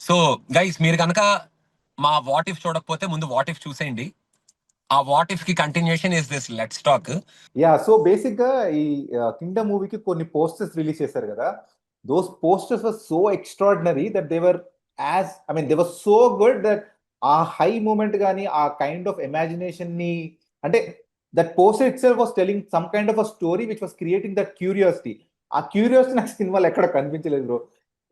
So guys, మీరు కనుక మా వాట్ ఇఫ్ చూడకపోతే ముందు వాట్ ఇఫ్ చూసేయండి. ఆ వాట్ ఇఫ్ కి continuation is this let's talk. So basic గా ఈ కింగ్డమ్ మూవీకి కొన్ని పోస్టర్స్ రిలీజ్ చేశారు కదా. Those posters were so extraordinary that they were they were so good that uh high moment కానీ ఆ కైండ్ ఆఫ్ ఇమాజినేషన్ ని, అంటే that poster itself was telling some kind of a story which was creating that curiosity. Uh curiosity నాకు సినిమాలో ఎక్కడ కనిపించలేదు bro.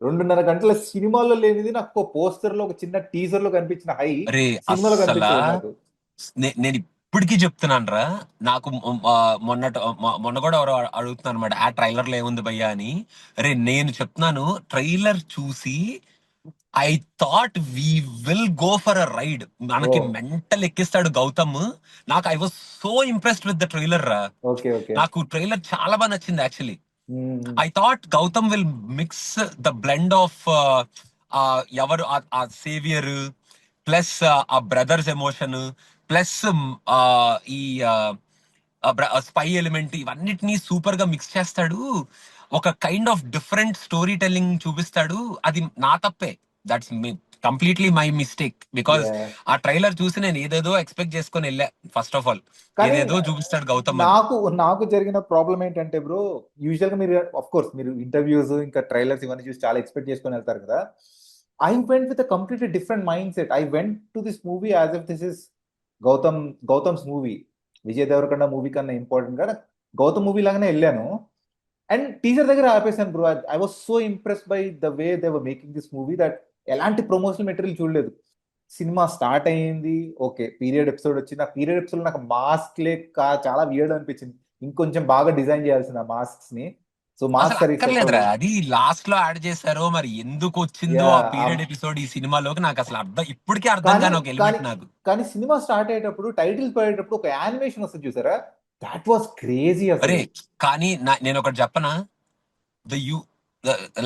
2:30 గంటల సినిమాలో లేనిది నాకు పోస్టర్ లో, ఒక చిన్న టీజర్ లో కనిపించిన హై అరే సినిమాలో అస్సలా కనిపించలేదు నాకు. నేను ఇప్పటికీ చెప్తున్నాను రా. నాకు మొన్న కూడా ఎవరో అడుగుతున్నారు అనమాట, ఆ ట్రైలర్ లో ఏముంది భయ్యా అని. అరే నేను చెప్తున్నాను, ట్రైలర్ చూసి I thought we will go for a ride. ఓ, మనకి మెంటల్ ఎక్కిస్తాడు గౌతమ్. నాకు I was so impressed with the trailer రా. Okay okay. నాకు ట్రైలర్ చాలా బాగా నచ్చింది actually. I thought Gautam will mix the blend of ఎవరు ఆ సేవియర్ ప్లస్ ఆ బ్రదర్స్ ఎమోషన్ ప్లస్ ఈ స్పై ఎలిమెంట్, ఇవన్నిటినీ సూపర్ గా మిక్స్ చేస్తాడు. ఒక kind of different storytelling చూపిస్తాడు. అది నా తప్పే, that's completely my mistake. Because ఆ ట్రైలర్ చూసి నేను ఏదేదో ఎక్స్పెక్ట్ చేసుకొని వెళ్ళా. ఫస్ట్ ఆఫ్ ఆల్ కానీ ఏదేదో చూపిస్తాడు గౌతమ్ అని. నాకు నాకు జరిగిన ప్రాబ్లం ఏంటంటే బ్రో, యూజువల్ గా మీరు ఆఫ్ కోర్స్ మీరు ఇంటర్వ్యూస్ ఇంకా ట్రైలర్స్ ఇవన్నీ చూసి చాలా ఎక్స్పెక్ట్ చేసుకొని వెళ్తారు కదా. I went with completely different mindset. I went to this movie as if this is Gautam Gautam's movie. Vijay Deverakonda movie కన్నా ఇంపార్టెంట్ గా గౌతమ్ మూవీ లాగానే వెళ్ళాను. అండ్ టీజర్ దగ్గర ఆపేసాను bro. I was so impressed by the way they were making this movie that ఎలాంటి promotional material చూడలేదు. సినిమా start అయ్యింది, ఓకే పీరియడ్ ఎపిసోడ్ వచ్చింది. ఆ పీరియడ్ ఎపిసోడ్ నాకు మాస్క్ లేక చాలా వియర్డ్ అనిపించింది. ఇంకొంచెం బాగా డిజైన్ చేయాల్సింది ఆ మాస్క్స్ ని. సో అసలు మాస్క్ సరిగ్గా సెట్ అక్కర్లేదురా, అవ్వలేదు. అది లాస్ట్ లో యాడ్ చేశారో మరి ఎందుకు వచ్చిందో యా ఆ పీరియడ్ ఎపిసోడ్ ఈ సినిమాలోకి, నాకు అసలు ఇప్పటికీ అర్థం కానీ కాని ఒక కానీ ఎలిమెంట్ నాకు. కానీ సినిమా స్టార్ట్ అయ్యేటప్పుడు టైటిల్ పడేటప్పుడు ఒక యానిమేషన్ వస్తుంది చూసారా, దాట్ వాస్ క్రేజీ అరే అసలు. కానీ నేను ఒకటి చెప్పనా, ద యూ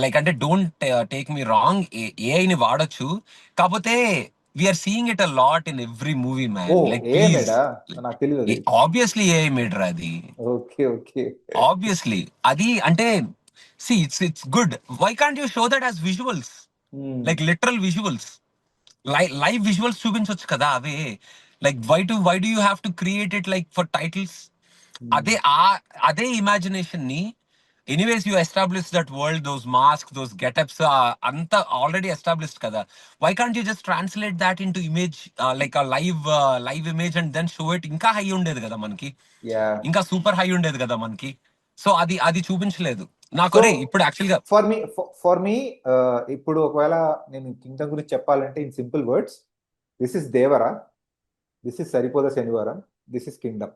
లైక్ అంటే డోంట్ టేక్ మీ రాంగ్, ఏఐని వాడొచ్చు. కాకపోతే we're seeing it a lot in every movie oh, man. Like a please, మేడా, నాకు తెలియదు అది. ఆబ్వియస్లీ ఏఐ మేడ్ రా అది. Okay okay. ఆబ్వియస్లీ అది అంటే see it's good. Why can't you show that as visuals, like literal visuals, live visuals చూపించవచ్చు కదా అవే. Like why do you have to create it like for titles. అదే అదే imagination ని, anyways you establish that world, those mask, those getups అంతా already established కదా. Why can't you just translate that into image, like live image and then show it. ఇంకా high ఉండేది కదా మనకి, yeah. ఇంకా సూపర్ హై ఉండేది కదా మనకి. సో అది అది చూపించలేదు నాకు. సో అరే ఇప్పుడు యాక్చువల్ గా ఫర్ మీ ఇప్పుడు ఒకవేళ నేను కింగ్డమ్ గురించి చెప్పాలంటే in simple words, this is Devara, this is Saripodhaa Sanivaaram, this is Kingdom.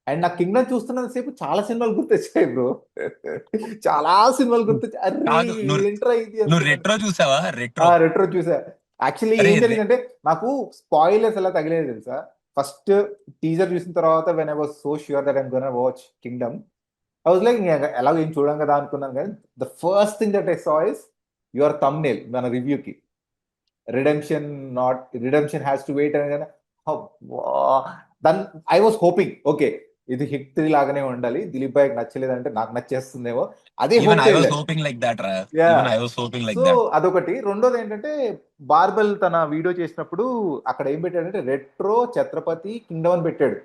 And నాకు కింగ్డమ్ చూస్తున్నంత సేపు చాలా సినిమాలు గుర్తొచ్చాయి బ్రో. చాలా సినిమాలు గుర్తొచ్చాయి. అరే కాదు, నువ్వు ఏంట్రా ఇది నువ్వు అనుకున్నాను. రెట్రో చూసావా? రెట్రో. రెట్రో చూసా. యాక్చువల్లీ అరే ఏం జరిగిందంటే నాకు స్పాయిలర్స్ ఎలా తగిలేదు తెలుసా. ఫస్ట్ టీజర్ చూసిన తర్వాత when I was so sure that I'm gonna watch Kingdom, I was like ఎలాగో ఏం చూడం కదా అనుకున్నాను. కానీ the first thing that I saw is your thumbnail మన రివ్యూకి, రిడెంప్షన్ హ్యాస్ టు వెయిట్ అని. Then I was hoping okay ఇది హిట్ 3 లాగానే ఉండాలి, దిలీప్ భాయ్ నచ్చలేదంటే నాకు నచ్చేస్తుందేమో, అదే ఈవెన్ హోప్ ఐ తో వాస్ వెళ్ళా. హోపింగ్ లైక్ దట్ రా. Yeah. Even I was hoping so like that. అదొకటి. రెండోది ఏంటంటే బార్బెల్ తన వీడియో చేసినప్పుడు అక్కడ ఏం పెట్టాడంటే రెట్రో ఛత్రపతి కింగ్డమ్ అని పెట్టాడు.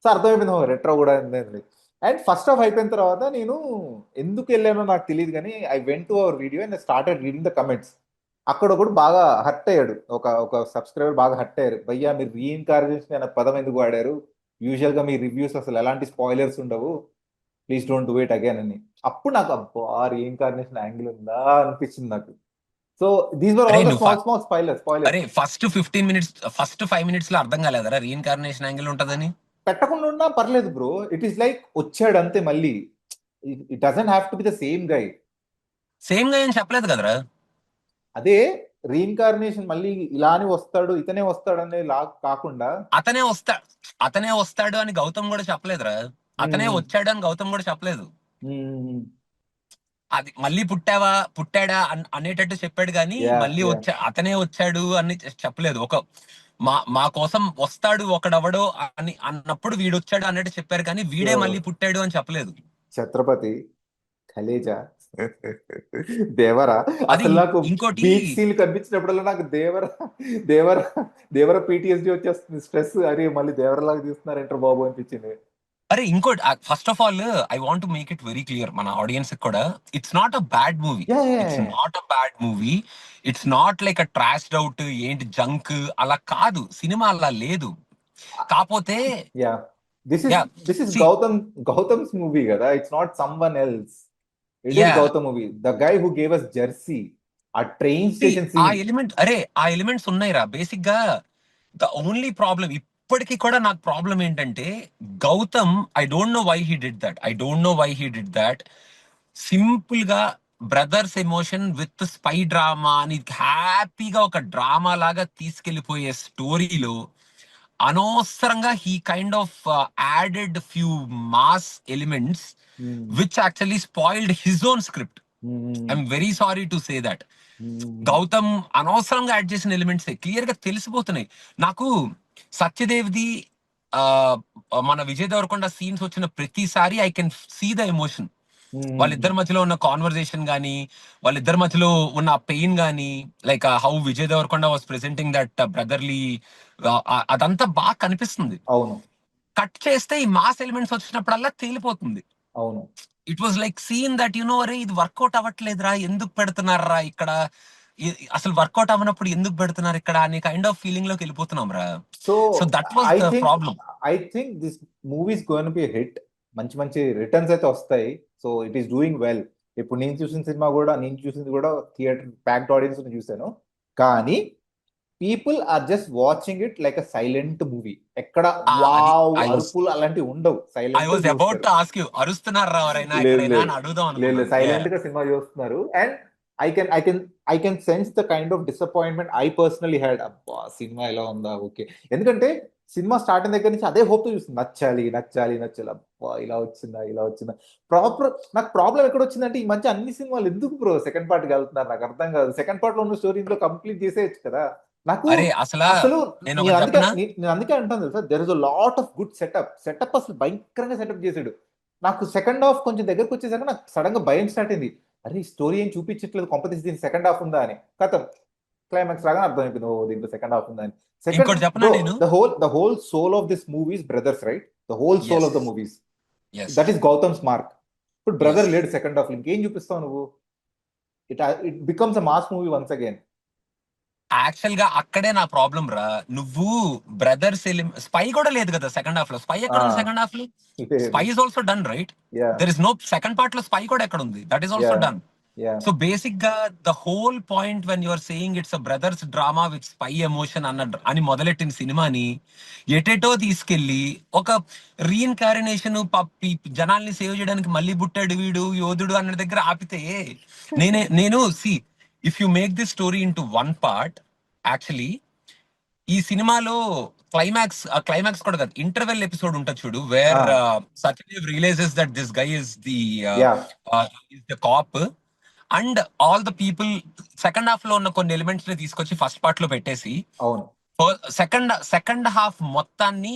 సో అర్థమైపోయింది రెట్రో కూడా ఉంది. అండ్ ఫస్ట్ హాఫ్ అయిపోయిన తర్వాత నేను ఎందుకు వెళ్ళానో నాకు తెలియదు కానీ I went to our video and started reading the comments. అక్కడ ఒకడు బాగా హర్ట్ అయ్యాడు, ఒక సబ్స్క్రైబర్ బాగా హర్ట్ అయ్యారు. భయ్యా మీరు రీఇన్కార్నేషన్ అనే పదం ఎందుకు వాడారు, యూజువల్ గా మీ రివ్యూస్ అసలు ఎలాంటి స్పాయిలర్స్ ఉండవు, please don't do it again అని. అప్పుడు నాకు అబ్బా రీఇన్కార్నేషన్ యాంగిల్ ఉందా అనిపించింది నాకు. సో దీస్ వర్ అరే ఆల్ ద నువ్వు స్మాల్ స్మాల్ స్పాయిలర్స్. అరే ఫస్ట్ 15 minutes, ఫస్ట్ 5 minutes లో అర్థం కాలేదరా రీఇన్కార్నేషన్ యాంగిల్ ఉంటదని? పెట్టకుండా ఉన్నా పర్లేదు బ్రో, ఇట్ ఈస్ లైక్ వచ్చాడు అంతే మళ్ళీ. It doesn't have to be the same guy. Same గా ఏం చెప్పలేదు కదరా. అదే రీఇన్కార్నేషన్ మళ్ళీ ఇలానే వస్తాడు ఇతనే వస్తాడు అనే లా కాకుండా. అతనే వస్తా అతనే వస్తాడు అని గౌతమ్ కూడా చెప్పలేదురా. అతనే వచ్చాడు అని గౌతమ్ కూడా చెప్పలేదు. అది మళ్ళీ పుట్టాడా అనేటట్టు చెప్పాడు కానీ యా మళ్ళీ యా. అతనే వచ్చాడు అని చెప్పలేదు. ఒక మా మా కోసం వస్తాడు ఒకడెవడో అని అన్నప్పుడు వీడు వచ్చాడు అన్నట్టు చెప్పారు కానీ సో వీడే మళ్ళీ పుట్టాడు అని చెప్పలేదు. ఛత్రపతి, ఖలేజా, దేవరా అది అసలు నాకు ఇంకోటి. బీచ్ సీన్లు కనిపించినప్పుడల్లా నాకు దేవర దేవర పిటిఎస్డి వచ్చేస్తుంది, స్ట్రెస్. అరే మళ్ళీ దేవరలాగా తీస్తున్నారంటారు బాబు అనిపించింది. అరే ఇంకోటి, first of all I want make it very clear మన ఆడియన్స్ కూడా, it's not a bad movie. Yeah yeah it's not a bad movie. It's not like a trashed out ఏంటి జంక్ అలా కాదు, సినిమా అలా లేదు. కాకపోతే yeah this is yeah this is see Gautam's movie కదా, it's not someone else. It is yeah Gautam movie. The guy who gave us Jersey, ఆ train C station ఆ సీన్. ఎలిమెంట్, అరే ఆ ఎలిమెంట్స్ ఉన్నాయిరా బేసిక్ గా. ద ఓన్లీ ప్రాబ్లం ఇప్పటికీ కూడా నాకు ప్రాబ్లం ఏంటంటే, Gautam I don't know why he did that, I don't know why he did that. Simple గా brothers emotion with spy drama అని హ్యాపీగా ఒక డ్రామా లాగా తీసుకెళ్లిపోయే స్టోరీలో అనవసరంగా he kind of added few mass elements which actually spoiled his own script. I'm very sorry to say that. Gautam అనవసరంగా add చేసిన ఎలిమెంట్స్ క్లియర్ గా తెలిసిపోతున్నాయి నాకు. సత్యదేవ్ది ఆ మన విజయ్ దేవరకొండ సీన్స్ వచ్చిన ప్రతిసారి I can see the emotion. వాళ్ళిద్దరి మధ్యలో ఉన్న కాన్వర్జేషన్ గానీ, వాళ్ళిద్దరి మధ్యలో ఉన్న పెయిన్ గానీ, like how Vijay Devarakonda was presenting that brotherly, అదంతా బాగా కనిపిస్తుంది. అవును కట్ చేస్తే ఈ మాస్ ఎలిమెంట్స్ వచ్చినప్పుడల్లా తేలిపోతుంది. అవును. It was like scene that అరే ఇది వర్కౌట్ అవ్వట్లేదురా, ఎందుకు పెడుతున్నారా ఇక్కడ, అసలు వర్కౌట్ అవ్వనప్పుడు ఎందుకు పెడుతున్నారు ఇక్కడ అనే కైండ్ ఆఫ్ ఫీలింగ్ లోకి వెళ్ళిపోతున్నాం రా. So so that was I the think problem. I think this movie is going be hit. మంచి మంచి రిటర్న్స్ అయితే వస్తాయి. So it is doing well. ఇప్పుడు నేను చూసిన సినిమా కూడా, నేను చూసింది కూడా థియేటర్ ప్యాక్డ్ ఆడియన్స్ చూసాను. కానీ people are just watching it like a silent movie. ఎక్కడ అది వావ్ ఐ వాజ్ అరుపులు అలాంటివి ఉండవు, ఐ సైలెంట్ వాజ్ అబౌట్ చూస్తారు. టు ఆస్క్ యూ, అరుస్తున్నారా ఎవరైనా లేదు ఎక్కడైనా లేదు అని అడుగుదాం లేదు లేదు, అనుకున్నాను. సైలెంట్ గా సినిమా చూస్తున్నారు. And I can sense the kind of disappointment I personally had. అబ్బా సినిమా ఎలా ఉందా, ఓకే. ఎందుకంటే సినిమా స్టార్టింగ్ దగ్గర నుంచి అదే హోప్ తో చూస్తుంది, నచ్చాలి నచ్చాలి నచ్చాలి. అబ్బా ఇలా వచ్చిందా ఇలా వచ్చిందా. ప్రాపర్ నాకు ప్రాబ్లం ఎక్కడ వచ్చిందంటే, ఈ మధ్య అన్ని సినిమాలు ఎందుకు బ్రో సెకండ్ పార్ట్ కి వెళ్తున్నారు నాకు అర్థం కాదు. సెకండ్ పార్ట్ లో ఉన్న స్టోరీ ఇంట్లో కంప్లీట్ చేసేయచ్చు కదా. నాకు అరే అసలు అసలు నేను నేను ఒకటి అందుకే చెప్పనా. నేను అందుకే అంటాను తెలుసా, there is a lot of good setup అసలు భయంకరంగా సెటప్ చేశాడు. నాకు సెకండ్ హాఫ్ కొంచెం దగ్గరకు వచ్చేసరికి నాకు సడన్ గా భయం స్టార్ట్ అయింది. అరే స్టోరీ ఏం చూపించట్లేదు, కొంపతీసి దీని సెకండ్ హాఫ్ ఉందా అని. కథం క్లైమాక్స్ లాగా అర్థమైపోయింది, ఓ దీంట్లో సెకండ్ హాఫ్ ఉందా అని. సెకండ్ ఇంకోటి చెప్పనా బ్రో, నేను. The whole soul of this movies brothers, right? The whole soul is of the movies, yes that is Gautam's mark. ఇప్పుడు బ్రదర్ ఎస్ లేడు సెకండ్ హాఫ్, ఇంకేం చూపిస్తావు నువ్వు? It becomes a mass movie once again. Actual గా అక్కడే నా problem రా. నువ్వు బ్రదర్స్ స్పై కూడా లేదు కదా సెకండ్ హాఫ్ లో. స్పై ఎక్కడ ఉంది సెకండ్ హాఫ్ లో? లేదు. Spy is also done right. Yeah there is no second part లో స్పై కూడా ఎక్కడ ఉంది, that is yeah also done. Yeah so basic గా the whole point when you're saying it's a brothers drama with spy emotion అని మొదలెట్టిన సినిమాని ఎటెటో తీసుకెళ్లి ఒక రీఇన్కారినేషన్, జనాల్ని సేవ్ చేయడానికి మళ్ళీ పుట్టాడు వీడు యోధుడు అన్న దగ్గర ఆపితే, నేను see, if you make this story in to one part, actually ఈ సినిమాలో క్లైమాక్స్ కూడా కాదు, ఇంటర్వెల్ ఎపిసోడ్ ఉంటుంది చూడు, where Satyadev realises that this guy is yeah the cop, and all the people. Second half లో ఉన్న కొన్ని ఎలిమెంట్స్ ని తీసుకొచ్చి ఫస్ట్ పార్ట్ లో పెట్టేసి, అవును. సెకండ్ హాఫ్ మొత్తాన్ని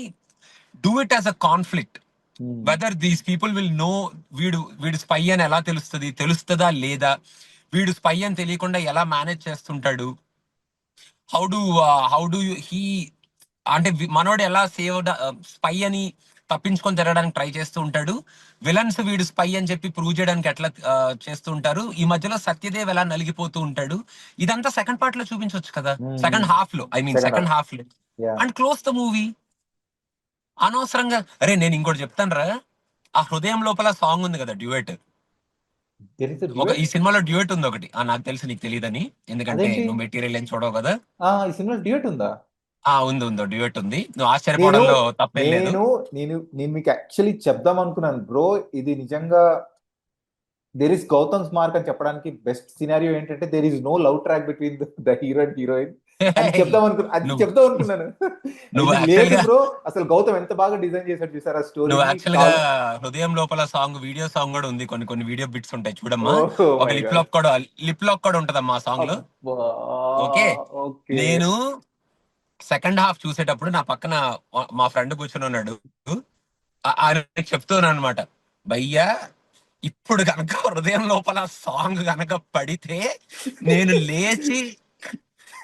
do it as a conflict. Whether these people will know వీడు స్పై అని ఎలా తెలుస్తుందా లేదా, వీడు స్పై అని తెలియకుండా ఎలా మేనేజ్ చేస్తుంటాడు, how do how do he, అంటే మనోడు ఎలా స్పై అని తప్పించుకొని తిరగడానికి ట్రై చేస్తూ ఉంటాడు, విలన్స్ వీడు స్పై అని చెప్పి ప్రూవ్ చేయడానికి ఎట్లా చేస్తూ ఉంటారు, ఈ మధ్యలో సత్యదేవ్ ఎలా నలిగిపోతూ ఉంటాడు. ఇదంతా సెకండ్ పార్ట్ లో చూపించవచ్చు కదా, సెకండ్ హాఫ్ లో, I mean second second half. Half లో, yeah and close the movie. అనవసరంగా, అరే నేను ఇంకోటి చెప్తాను రా. ఆ హృదయం లోపల సాంగ్ ఉంది కదా డ్యూయట్, దెర్ ఇస్ అ ఈ డ్యూయట్. సినిమాలో డ్యూయట్ ఉంది ఒకటి. నాకు తెలుసు నీకు తెలియదని, ఎందుకంటే అదేంటి? నువ్వు మెటీరియల్ ఏం చూడవు కదా. ఈ సినిమాలో డ్యూయట్ ఉందా? ఉందో డ్యూయట్ ఉంది, నువ్వు నేను ఆశ్చర్యపోవడంలో తప్పేం లేదు. నేను నేను నేను మీకు యాక్చువల్లీ చెప్దాం అనుకున్నాను బ్రో. ఇది నిజంగా దేర్ ఇస్ గౌతమ్స్ మార్క్ అని చెప్పడానికి బెస్ట్ సినారియో ఏంటంటే, there is no love track between the hero and heroine అని నువ్వు చెప్దాం అనుకున్నాను. నువ్వు ఇది యాక్చువల్ లేదు గా బ్రో. అసలు గౌతమ్ ఎంత బాగా డిజైన్ చేశాడు చూసారా నువ్వు స్టోరీని. యాక్చువల్ గా హృదయం లోపల సాంగ్ వీడియో సాంగ్ కూడా ఉంది, కొన్ని కొన్ని వీడియో బిట్స్ ఉంటాయి చూడమ్మా. ఓహో ఒక మై లిప్ గాడ్. లాక్ కూడా ఉంటదమ్మా ఆ సాంగ్ లో. అబ్బా ఓకే. ఓకే. నేను సెకండ్ హాఫ్ చూసేటప్పుడు నా పక్కన మా ఫ్రెండ్ కూర్చొని ఉన్నాడు. ఆయన చెప్తున్నాను అనమాట, భయ్యా ఇప్పుడు కనుక హృదయం లోపల సాంగ్ కనుక పడితే నేను లేచి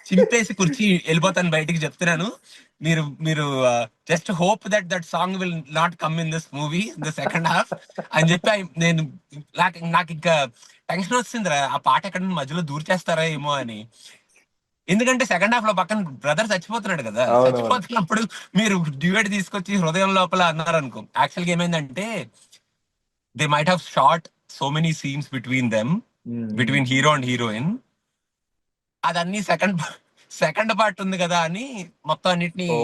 చింపేసి కుర్చీ వెళ్ళిపోతాను బయటికి, చెప్తున్నాను. మీరు మీరు just hope that that song will not come in this movie in the second half అని చెప్పి నేను నాకు ఇంకా టెన్షన్ వచ్చిందిరా, ఆ పాట ఎక్కడ మధ్యలో దూర్చేస్తారా ఏమో అని. ఎందుకంటే సెకండ్ హాఫ్ లో పక్కన బ్రదర్ చచ్చిపోతున్నాడు కదా, అవునవును. చచ్చిపోతున్నప్పుడు మీరు డ్యూయట్ తీసుకొచ్చి హృదయం లోపల అన్నారు అనుకో. యాక్చువల్ గా ఏమైందంటే they might have short so many scenes between them, between hero and heroine. అదన్నీ సెకండ్ పార్ట్ ఉంది కదా అని మొత్తం అన్నిటిని ఓ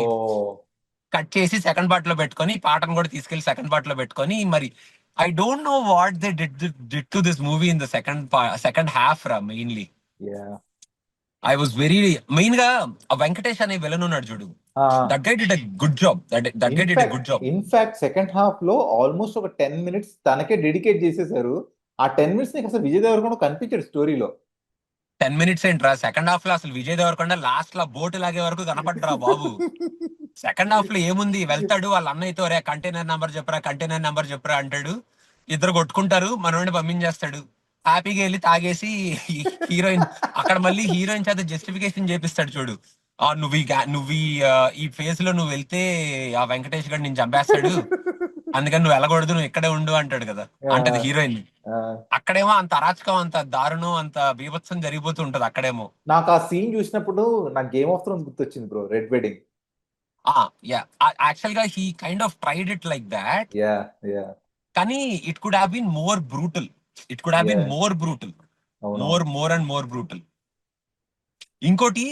కట్ చేసి సెకండ్ పార్ట్ లో పెట్టుకొని, పాటను కూడా తీసుకెళ్లి సెకండ్ పార్ట్ లో పెట్టుకొని, మరి I don't know what they did to this movie in the second half రా mainly. Yeah. I was very main గా ఆ వెంకటేష్ అనే విలన్ ఉన్నాడు చూడు, that guy did a good job, that guy did a in fact good job. In fact second half లో almost ఒక 10 minutes తనకే dedicate చేసేసారు. ఆ 10 minutes నీకు అసలు విజయ్ దేవరకొండ కనిపించాడు స్టోరీలో. 10 minutes ఏంట్రా, సెకండ్ హాఫ్ లో అసలు విజయ్ దేవరకొండ లాస్ట్ లో బోటు లాగే వరకు కనపడ్డరా బాబు. సెకండ్ హాఫ్ లో ఏముంది, వెళ్తాడు వాళ్ళ అన్నయ్యతో, రే కంటైనర్ నెంబర్ చెప్పరా, కంటైనర్ నెంబర్ చెప్పరా అంటాడు. ఇద్దరు కొట్టుకుంటారు, మనోడిని పంపించేస్తాడు. హ్యాపీగా వెళ్ళి తాగేసి హీరోయిన్ అక్కడ మళ్ళీ హీరోయిన్ చేత జస్టిఫికేషన్ చేపిస్తాడు చూడు. నువ్వు ఈ ఫేజ్ లో నువ్వు వెళ్తే ఆ వెంకటేష్ గారు నేను చంపేస్తాడు, అందుకని నువ్వు వెళ్ళకూడదు, నువ్వు ఇక్కడే ఉండు అంటాడు కదా, అంటది హీరోయిన్. అక్కడేమో అంత అరాచకం, అంత దారుణం, అంత బీభత్సం జరిగిపోతూ ఉంటది అక్కడేమో. నాకు ఆ సీన్ చూసినప్పుడు నాకు గేమ్ ఆఫ్ థ్రోన్స్ గుర్తొచ్చింది bro, Red Wedding. Yeah, actual గా he kind of tried it like that. Yeah. Yeah. కానీ it could have been more brutal. It could have yeah. Been more brutal. అవునవును. More and more brutal. ఇంకోటి,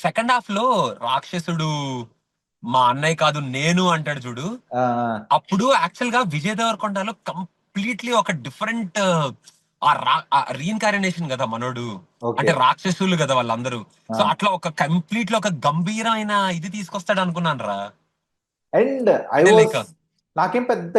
second half లో రాక్షసుడు మా అన్నయ్య కాదు నేను అంటాడు చూడు. అప్పుడు యాక్చువల్ గా విజయ్ దేవరకొండలో కంప్లీట్లీ ఒక డిఫరెంట్ రీఇన్కారినేషన్ కదా మనోడు. ఓకే. అంటే రాక్షసులు కదా వాళ్ళందరూ. సో అట్లా ఒక కంప్లీట్లీ ఒక గంభీరమైన ఇది తీసుకొస్తాడు అనుకున్నాను రా. అండ్ ఐ అంటే వాస్ లైక్ నాకేం పెద్ద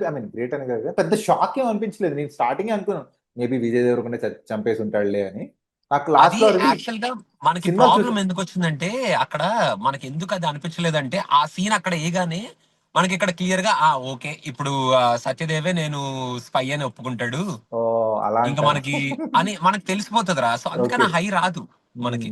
ఐ మీన్ గ్రేట్ అని కాదు కానీ, పెద్ద షాక్ ఏం అనిపించలేదు. నేను స్టార్టింగ్ అనుకున్నాను మేబీ విజయ్ దేవరకొండ చంపేసి ఉంటాడులే అని. నాకు లాస్ట్ అది లో యాక్చువల్ గా మనకి సినిమా ప్రాబ్లం చూసి ఎందుకు వచ్చిందంటే, అక్కడ మనకి ఎందుకు అది అనిపించలేదంటే, ఆ సీన్ అక్కడ ఏగానే మనకి ఇక్కడ క్లియర్ గా ఓకే ఇప్పుడు సత్యదేవే నేను స్పై అని ఒప్పుకుంటాడు, ఓ అలా ఇంకా అంటారా? మనకి అని మనకి తెలిసిపోతుందిరా. సో అందుకని ఓకే. ఆ హై రాదు మనకి.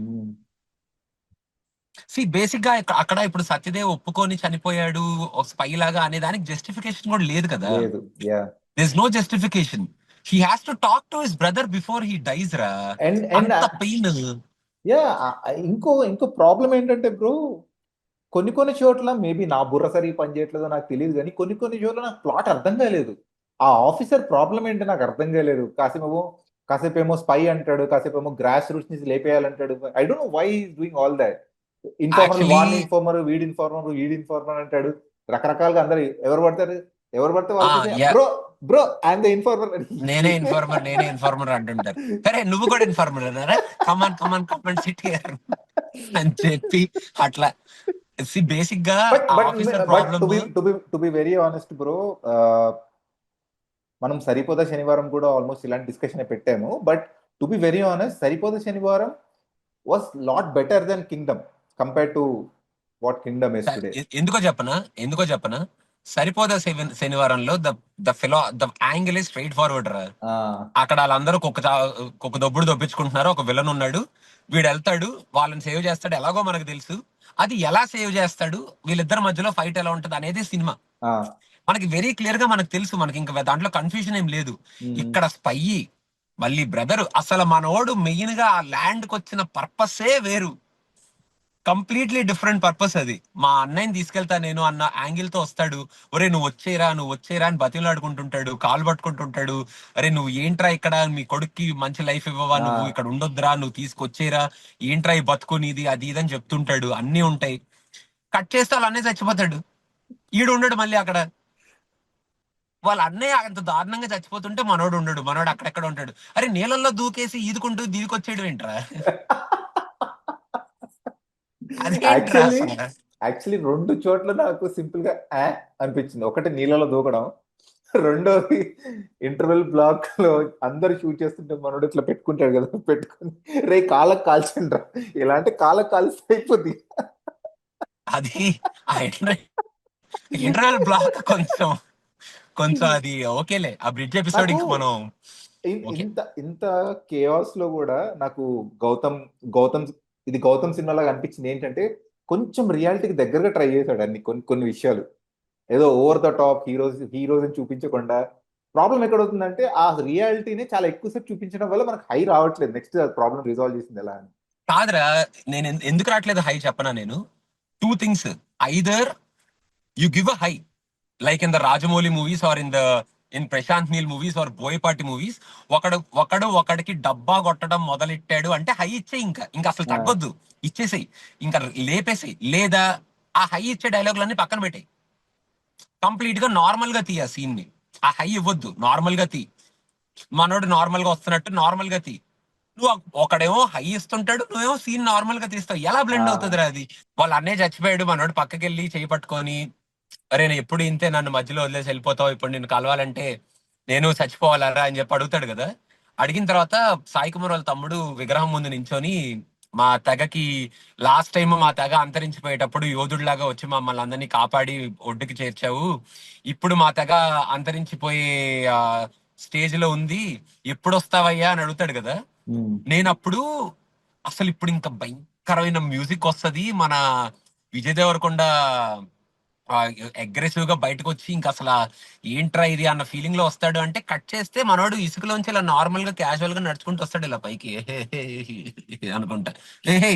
బేసిక్ గా అక్కడ ఇప్పుడు సత్యదేవ్ ఒప్పుకొని చనిపోయాడు ఒక స్పై లాగా అనే దానికి జస్టిఫికేషన్ కూడా లేదు కదా. లేదు. Yeah. This no justification. He has to talk to his brother before he dies రా. అండ్ అంత పెయిన్. యా. ఇంకో ప్రాబ్లం ఏంటంటే బ్రో, కొన్ని చోట్ల మేబీ నా బుర్ర సరిగ్గా పని చేయట్లేదో నాకు తెలియదు కానీ, కొన్ని చోట్ల నాకు ప్లాట్ అర్థం కాలేదు. ఆ ఆఫీసర్ ప్రాబ్లం ఏంటో నాకు అర్థం కాలేదు. కాసేపేమో స్పై అంటాడు, కాసేపేమో గ్రాస్ రూట్స్ నుంచి లేపేయాలంటాడు. I don't know why is doing all that. Informer, actually one informer, వీడి ఇన్ఫార్మర్ అంటాడు. రకరకాలుగా అందరు ఎవరు పడితే వాళ్ళకి yeah, bro bro I'm the informer. నేనే ఇన్ఫార్మర్ అంటుంటారు. సరే నువ్వు కూడా ఇన్ఫార్మర్ అన్నారా, కమాన్ సిట్ హియర్ అని చెప్పి అట్లా. బేసిక్ గా బట్ ఆ but officer but problem. To be very honest bro, మనం సరిపోదా శనివారం కూడా ఆల్మోస్ట్ ఇలాంటి డిస్కషన్ పెట్టాము. But to be very honest, Saripodhaa Sanivaaram was lot better than Kingdom compare to what Kingdom is today. ఎందుకో చెప్పనా సరిపోదా శనివారంలో the angle is straightforward రా. అక్కడ వాళ్ళందరూ కుక్క దొబ్బుడు దొబ్బించుకుంటున్నారు, ఒక విలన్ ఉన్నాడు, వీడు వెళ్తాడు వాళ్ళని సేవ్ చేస్తాడు, ఎలాగో మనకు తెలుసు. అది ఎలా సేవ్ చేస్తాడు, వీళ్ళిద్దరి మధ్యలో ఫైట్ ఎలా ఉంటది అనేది సినిమా. మనకి వెరీ క్లియర్ గా మనకు తెలుసు, మనకి ఇంకా దాంట్లో కన్ఫ్యూజన్ ఏం లేదు. ఇక్కడ స్పై మళ్ళీ బ్రదర్, అసలు మనోడు మెయిన్ గా ఆ ల్యాండ్ కి వచ్చిన పర్పసే వేరు, కంప్లీట్లీ డిఫరెంట్ పర్పస్ అది. మా అన్నయ్యని తీసుకెళ్తా నేను అన్న యాంగిల్ తో వస్తాడు. ఒరే నువ్వు వచ్చేరా అని బతిలాడుకుంటుంటాడు, కాలు పట్టుకుంటుంటాడు. అరే నువ్వు ఏంట్రా ఇక్కడ, మీ కొడుక్కి మంచి లైఫ్ ఇవ్వవా, నువ్వు ఇక్కడ ఉండొద్దురా, నువ్వు తీసుకొచ్చేరా, ఏంట్రా ఈ బతుకు నీది, అది ఇదని చెప్తుంటాడు. అన్ని ఉంటాయి. కట్ చేస్తే వాళ్ళ అన్నయ్య చచ్చిపోతాడు, ఈడు ఉండడు మళ్ళీ అక్కడ. వాళ్ళ అన్నయ్య అంత దారుణంగా చచ్చిపోతుంటే మనోడు అక్కడెక్కడ ఉంటాడు. అరే నీళ్ళల్లో దూకేసి ఈదుకుంటూ దిగికొచ్చేయడం ఏంట్రా, అదేంట్రా యాక్చువల్లీ అసలు. యాక్చువల్లీ 2 చోట్ల నాకు సింపుల్ గా అనిపించింది. ఒకటి నీళ్ళలో దూకడం, రెండోది ఇంటర్వెల్ బ్లాక్ లో అందరు షూట్ చేస్తుంటే మనోడు ఇట్లా పెట్టుకుంటాడు కదా, పెట్టుకుని రే కాళ్ళకు కాల్చండి రా, ఇలాంటి కాళ్ళకు కాల్సి అయిపోద్ది. అది ఆ ఇంటర్వెల్ బ్లాక్ కొంచెం కొంచెం అది ఓకేలే, ఆ బ్రిడ్జ్ ఎపిసోడ్ నాకు ఇంక మనం ఓకే. ఇంత ఇంత కేఆస్ లో కూడా నాకు గౌతమ్ గౌతమ్ ఇది గౌతమ్ సినిమా లాగా అనిపించింది ఏంటంటే కొంచెం రియాలిటీకి దగ్గరగా ట్రై చేశాడు అన్ని కొన్ని కొన్ని విషయాలు. ఏదో ఓవర్ ద టాప్ హీరోస్ చూపించకుండా. ప్రాబ్లం ఎక్కడ అవుతుందంటే ఆ రియాలిటీని చాలా ఎక్కువసేపు చూపించడం వల్ల మనకు హై రావట్లేదు. నెక్స్ట్ ప్రాబ్లం రిజాల్వ్ చేసింది ఎలా అని. కాదురా, నేను ఎందుకు రావట్లేదు హై చెప్పనా నేను. Two things. Either you give a high, like in the Rajamouli movies or in Prashanth Neel movies or Boyapati movies. ఒకడికి డబ్బా కొట్టడం మొదలెట్టాడు అంటే హై ఇచ్చే, ఇంకా ఇంకా అసలు ఆ, తగ్గొద్దు, ఇచ్చేసేయి, ఇంకా లేపేసేయి. లేదా ఆ హై ఇచ్చే డైలాగులన్నీ పక్కన పెట్టేయి, కంప్లీట్ గా నార్మల్ గా తీ ఆ సీన్ ని. ఆ హై ఇవ్వద్దు, నార్మల్ గా తీ. మనోడు నార్మల్ గా వస్తున్నట్టు నార్మల్ గా తీ. నువ్వు ఒకడేమో హై ఇస్తుంటాడు, నువ్వేమో సీన్ నార్మల్ గా తీస్తావు, ఎలా ఆ, బ్లెండ్ అవుతుందిరా అది. వాళ్ళ అన్నయ్య చచ్చిపోయాడు, మనోడు పక్కకి వెళ్ళి చేయి పట్టుకొని, అరే నేను ఎప్పుడు ఇంతే, నన్ను మధ్యలో వదిలేసి వెళ్ళిపోతావు, ఇప్పుడు నిన్ను కలవాలంటే నేను చచ్చిపోవాలరా అని చెప్పి అడుగుతాడు కదా. అడిగిన తర్వాత సాయి కుమార్ వాళ్ళ తమ్ముడు విగ్రహం ముందు నించొని, మా తెగకి లాస్ట్ టైం మా తెగ అంతరించిపోయేటప్పుడు యోధుడిలాగా వచ్చి మమ్మల్ని అందరినీ కాపాడి ఒడ్డుకి చేర్చావు, ఇప్పుడు మా తెగ అంతరించిపోయే ఆ స్టేజ్ లో ఉంది, ఎప్పుడు వస్తావయ్యా అని అడుగుతాడు కదా. ఉమ్, నేను అప్పుడు అసలు ఇప్పుడు ఇంకా భయంకరమైన మ్యూజిక్ వస్తది, మన విజయ్ దేవరకొండ అగ్రెసివ్ గా బయటకు వచ్చి ఇంకా అసలు ఏంట్రా ఇది అన్న ఫీలింగ్ లో వస్తాడు. అంటే కట్ చేస్తే మనోడు ఇసుకలోంచి ఇలా నార్మల్ గా క్యాజువల్ గా నడుచుకుంటూ వస్తాడు ఇలా పైకి అనుకుంటా. ఏహే,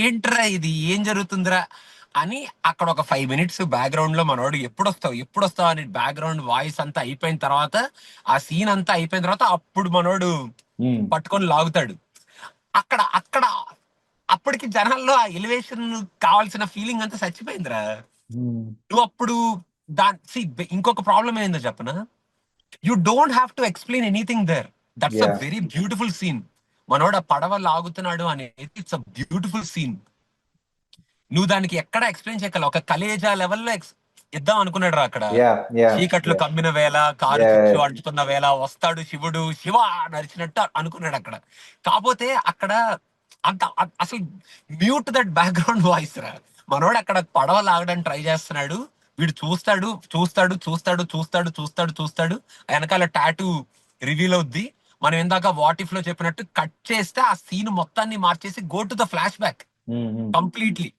ఏంట్రా ఇది, ఏం జరుగుతుందిరా అని. అక్కడ ఒక 5 minutes బ్యాక్గ్రౌండ్ లో మనోడు ఎప్పుడు వస్తావు ఎప్పుడు వస్తావు అని బ్యాక్గ్రౌండ్ వాయిస్ అంతా అయిపోయిన తర్వాత, ఆ సీన్ అంతా అయిపోయిన తర్వాత అప్పుడు మనోడు ఉమ్, పట్టుకొని లాగుతాడు. అక్కడ అక్కడ అప్పటికి జనాల్లో ఆ ఎలివేషన్ కావాల్సిన ఫీలింగ్ అంతా చచ్చిపోయిందిరా. ఉమ్. నువ్వు అప్పుడు ఇంకొక ప్రాబ్లం ఏందో చెప్పనా, you don't have to explain anything there. That's a yeah. Very beautiful scene. మనోడు ఆ పడవ లాగుతున్నాడు అనేది ఇట్స్ అ బ్యూటిఫుల్ సీన్. నువ్వు దానికి ఎక్కడ ఎక్స్ప్లెయిన్ చేయగల, ఒక కలేజా లెవెల్లో ఇద్దాం అనుకున్నాడు రా అక్కడ. యా. యా. చీకట్లు యా. కమ్మిన వేళ, కారు యా. చిచ్చు అంటుతున్న వేళ వస్తాడు శివుడు, శివ నడిచినట్టు అనుకున్నాడు అక్కడ. కాకపోతే అక్కడ అంత అసలు మ్యూట్ దట్ బ్యాక్గ్రౌండ్ వాయిస్ రా. మనోడు అక్కడ పడవ లాగడానికి ట్రై చేస్తున్నాడు, వీడు చూస్తాడు చూస్తాడు చూస్తాడు చూస్తాడు చూస్తాడు చూస్తాడు, వెనకాల టాటూ రివీల్ అవుద్ది. మనం ఇందాక వాట్ ఇఫ్ లో చెప్పినట్టు కట్ చేస్తే ఆ సీన్ మొత్తాన్ని మార్చేసి go to the flash back um, um. Completely.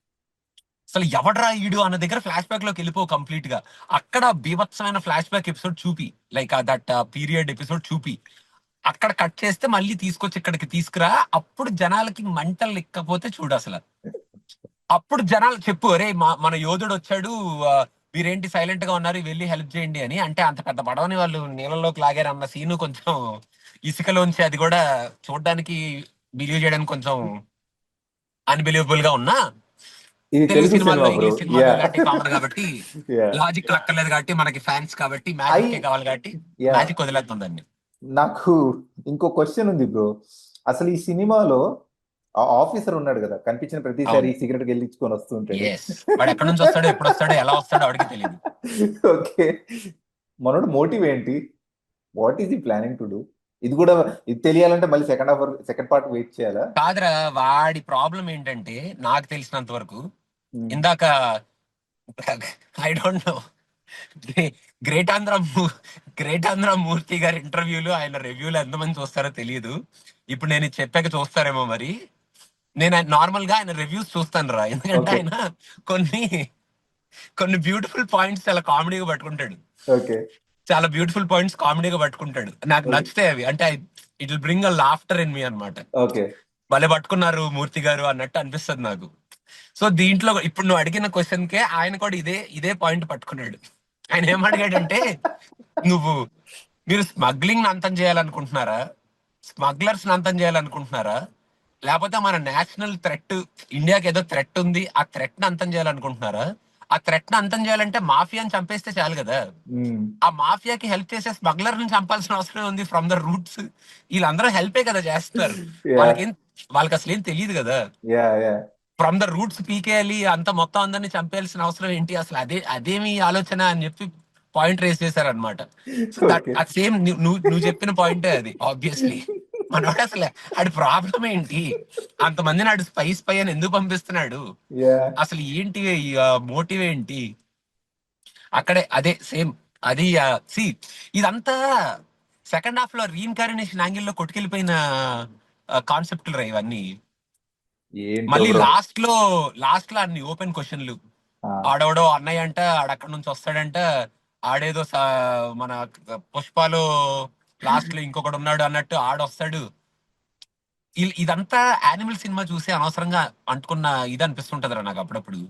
అసలు ఎవడ్రా ఈడు అన్న దగ్గర ఫ్లాష్ బ్యాక్ లోకి వెళ్ళిపో కంప్లీట్ గా. అక్కడ బీభత్సమైన ఫ్లాష్ బ్యాక్ ఎపిసోడ్ చూపి, లైక్ దట్ పీరియడ్ ఎపిసోడ్ చూపి, అక్కడ కట్ చేస్తే మళ్ళీ తీసుకొచ్చి ఇక్కడికి తీసుకురా. అప్పుడు జనాలకి మంటలు ఎక్కపోతే చూడు అసలు. అప్పుడు జనాలు చెప్పు, అరే మన యోధుడు వచ్చాడు, ఆ, మీరేంటి సైలెంట్ గా ఉన్నారు, వెళ్ళి హెల్ప్ చేయండి అని. అంటే అంత పెద్ద పడవని వాళ్ళు నీళ్ళలోకి లాగారు అన్న సీను కొంచెం ఇసుకలోంచి, అది కూడా చూడడానికి బిలీవ్ చేయడానికి కొంచెం అన్బిలీవబుల్ గా ఉన్నా, ఇది తెలుగు తెలుగు సినిమాల్లో సినిమా బ్రో. ఇంగ్లీష్ సినిమాల్లో యా. ఇలాంటివి కావాలి కాబట్టి, యా. లాజిక్ అక్కర్లేదు కాబట్టి, మనకి ఫ్యాన్స్ కాబట్టి ఐ మ్యాజిక్ కావాలి కాబట్టి యా. మ్యాజిక్ వదిలేస్తుందండి. నాకు ఇంకో క్వశ్చన్ ఉంది బ్రో. అసలు ఈ సినిమాలో ఆ ఆఫీసర్ ఉన్నాడు కదా, కనిపించిన ప్రతిసారి అవును. సిగరెట్ గెలిపించుకొని వస్తూ ఉంటాడు. ఎస్. వాడు ఎక్కడి నుంచి వస్తాడో, ఎప్పుడు వస్తాడో, ఎలా వస్తాడో వాడికి తెలియదు. ఓకే. మనోడు మోటివ్ ఏంటి? వాట్ ఈస్ ఈ ప్లానింగ్ టు డూ? ఇది కూడా ఇది తెలియాలంటే మళ్ళీ సెకండ్ పార్ట్ వెయిట్ చేయాలా? కాదురా, వాడి ప్రాబ్లం ఏంటంటే నాకు తెలిసినంత వరకు, ఉమ్, ఇందాక I don't know, great Andhra great Andhra Murthy గారి ఇంటర్వ్యూలు, ఆయన రివ్యూలు ఎంతమంది చూస్తారో తెలియదు. ఇప్పుడు నేను ఇది చెప్పాక చూస్తారేమో మరి. నేను నార్మల్ గా ఆయన రివ్యూస్ చూస్తాను రా, ఎందుకంటే ఓకే. ఆయన కొన్ని కొన్ని బ్యూటిఫుల్ పాయింట్స్ చాలా కామెడీగా పట్టుకుంటాడు. ఓకే. చాలా బ్యూటిఫుల్ పాయింట్స్ కామెడీగా పట్టుకుంటాడు, నాకు ఓకే. నచ్చుతాయి అవి. అంటే it will bring a laughter in me అనమాట. ఓకే. భలే పట్టుకున్నారు మూర్తి గారు అన్నట్టు అనిపిస్తుంది నాకు. సో దీంట్లో ఇప్పుడు నువ్వు అడిగిన క్వశ్చన్ కే ఆయన కూడా ఇదే ఇదే పాయింట్ పట్టుకున్నాడు. ఆయన ఏం అడిగాడంటే, నువ్వు మీరు స్మగ్లింగ్ అంతం చేయాలనుకుంటున్నారా, స్మగ్లర్స్ అంతం చేయాలనుకుంటున్నారా, లేకపోతే మన నేషనల్ థ్రెట్, ఇండియాకి ఏదో థ్రెట్ ఉంది, ఆ థ్రెట్ ని అంతం చేయాలనుకుంటున్నారా. ఆ థ్రెట్ ని అంతం చేయాలంటే మాఫియాని చంపేస్తే చాలు కదా. ఉమ్, ఆ మాఫియాకి హెల్ప్ చేసే స్మగ్లర్ ని చంపాల్సిన అవసరం ఉంది ఫ్రమ్ ద రూట్స్. వీళ్ళందరూ హెల్పే కదా చేస్తున్నారు. యా. వాళ్ళకేం వాళ్ళకి అసలు ఏం తెలియదు కదా. Yeah. Yeah. From the roots పీకేయాలి, అంత మొత్తం అందరిని చంపేయాల్సిన అవసరం ఏంటి అసలు, అదేమి ఆలోచన అని చెప్పి పాయింట్ రేస్ చేశారనమాట. So that okay. అది సేమ్ నువ్వు చెప్పిన పాయింటే అది ఆబ్వియస్లీ. మనోడు అసలు ఆడి ప్రాబ్లం ఏంటి, అంతమందిని ఆడు స్పై అని ఎందుకు పంపిస్తున్నాడు, యా. అసలు ఏంటి మోటివ్ ఏంటి. అక్కడే అదే సేమ్. అది సి ఇదంతా సెకండ్ హాఫ్ లో రీఇన్కారినేషన్ యాంగిల్ లో కొట్టుకెళ్ళిపోయిన కాన్సెప్ట్లు రా ఇవన్నీ. ఏంటో మళ్ళీ బ్రో. లాస్ట్ లో అన్ని ఓపెన్ క్వశ్చన్లు. ఆడెవడో అన్నయ్య అంట, ఆడక్కడి నుంచి వస్తాడంట, ఆడేదో మన పుష్పలో లాస్ట్ లో ఇంకొకడు ఉన్నాడు అన్నట్టు ఆడొస్తాడు. ఇదంతా యానిమల్ సినిమా చూసి అనవసరంగా అంటుకున్న ఇది అనిపిస్తుంటదిరా నాకు అప్పుడప్పుడు.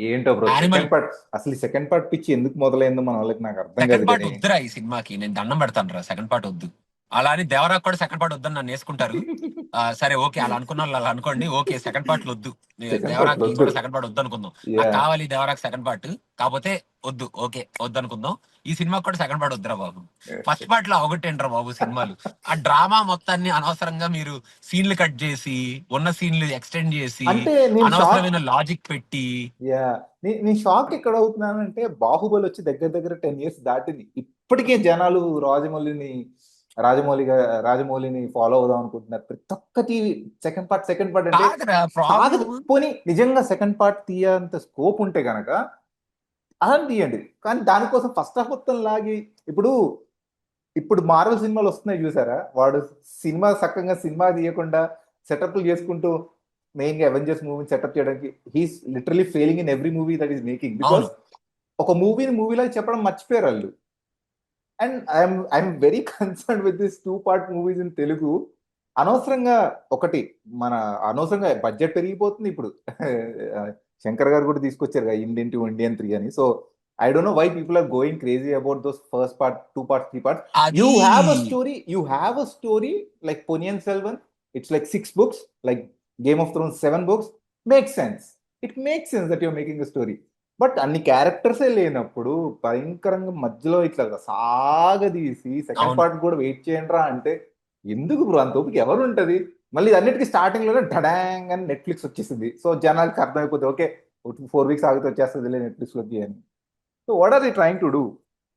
ఏంటో బ్రో యానిమల్ సెకండ్ పార్ట్, అసలు సెకండ్ పార్ట్ పిచ్చి ఎందుకు మొదలైందో మన వాళ్ళకి నాకు అర్థం సెకండ్ కాదు పార్ట్ కానీ. వద్దురా ఈ సినిమాకి, నేను దండం పెడతాను రా, సెకండ్ పార్ట్ వద్దు. అలా అని దేవరాకు కూడా సెకండ్ పార్ట్ వద్దని నన్ను వేసుకుంటారు. సరే ఓకే, అలా అనుకున్న వాళ్ళు అలా అనుకోండి, ఓకే సెకండ్ పార్ట్ వద్దు. సెకండ్ పార్ట్ దేవరాకి వద్దు. కూడా సెకండ్ పార్ట్ వద్దు అనుకుందాం. నాకు యా. కావాలి దేవరాకి సెకండ్ పార్ట్, కాకపోతే వద్దు, ఓకే వద్దు అనుకుందాం. ఈ సినిమా కూడా సెకండ్ పార్ట్ వద్దురా బాబు. ఫస్ట్ పార్ట్ లో ఒకటేంట్రా బాబు సినిమాలు. ఆ డ్రామా మొత్తాన్ని అనవసరంగా మీరు సీన్లు కట్ చేసి, ఉన్న సీన్లు ఎక్స్టెండ్ చేసి, అంటే నేను షాక్. అనవసరమైన లాజిక్ పెట్టి. యా. నేను షాక్ ఎక్కడ అవుతున్నానంటే, బాహుబలి వచ్చి దగ్గర దగ్గర 10 years దాటింది, ఇప్పటికే జనాలు రాజమౌళిని ఫాలో అవుదాం అనుకుంటున్నారు. ప్రతి ఒక్కటి సెకండ్ పార్ట్ అంటే కాదురా సాగదు. ప్రాబ్లం. పోనీ నిజంగా సెకండ్ పార్ట్ తీయంత స్కోప్ ఉంటే గనక అలా తీయండి, కానీ దానికోసం ఫస్ట్ హాఫ్ మొత్తం లాగి. ఇప్పుడు ఇప్పుడు మార్వెల్ సినిమాలు వస్తున్నాయి చూసారా, వాడు సినిమా తీయకుండా సెటప్లు చేసుకుంటూ మెయిన్ గా అవెంజర్స్ మూవీని సెటప్ చేయడానికి he's literally failing in every movie that is making. Because అవును. ఒక మూవీలా చెప్పడం మర్చిపోయారు వాళ్ళు. And I'm very concern with this 2 part movies in Telugu. అనవసరంగా ఒకటి మన అనవసరంగా బడ్జెట్ పెరిగిపోతుంది ఇప్పుడు. శంకర్ గారు కూడా తీసుకొచ్చారు కదా ఇండియన్ 2, ఇండియన్ 3 అని. So I don't know why people are going crazy about those first part, 2 parts, 3 parts. అది You have a story like Ponniyin Selvan. It's like 6 books, like Game of Thrones 7 books. Makes sense. It makes sense that you're making a story. But అన్ని క్యారెక్టర్సే లేనప్పుడు భయంకరంగా మధ్యలో ఇట్లా సాగదీసి second అవును. Part కూడా wait చేయండి రా అంటే ఎందుకు బ్రో? అంత ఓపిక ఎవరు ఉంటది? మళ్ళీ ఇది అన్నిటికీ స్టార్టింగ్ లోనే డడాంగ్ అని నెట్ఫ్లిక్స్ వచ్చేసింది. సో జనాలకి అర్థమైపోతుంది, ఓకే 4 weeks ఆగితే వచ్చేస్తుంది నెట్ఫ్లిక్స్ లోకి అని. So what are they trying to do?